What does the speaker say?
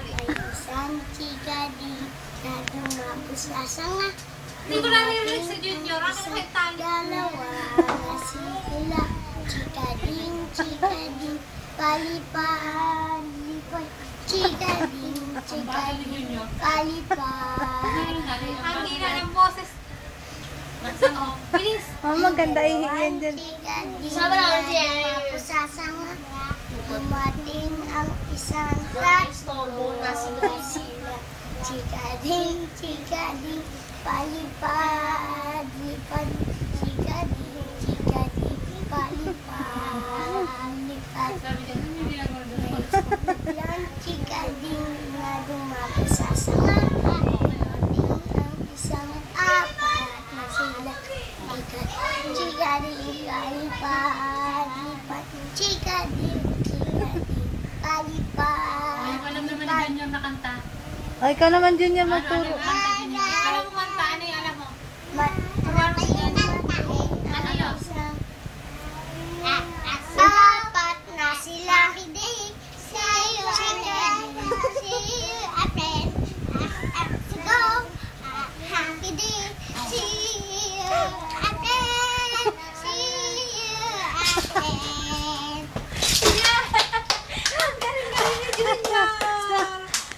isang chikading na dumapos sa sanga. Hindi ko narinig sa Junior. Ano kahit tayo? Dalawa na sila. Chikading, chikading, palipad, lipad. Chikading, chikading, palipad. Ang hina ng boses. Oh, bilis. Oh, maganda ihiyan dyan. Sama lang siya. Pusasanga. Dumating ang isang sila. Chikading, chikading, palipad, lipad. Chikading, chikading, palipad, lipad. Lang chikading na dumapos sa sanga. Dumating ang isang apat na sila. Chikading, palipad, lipad. Chikading, chikading, palipad. Alam naman ni Junior na kanta. Ay, ikaw naman, Junior, magturo. Ah!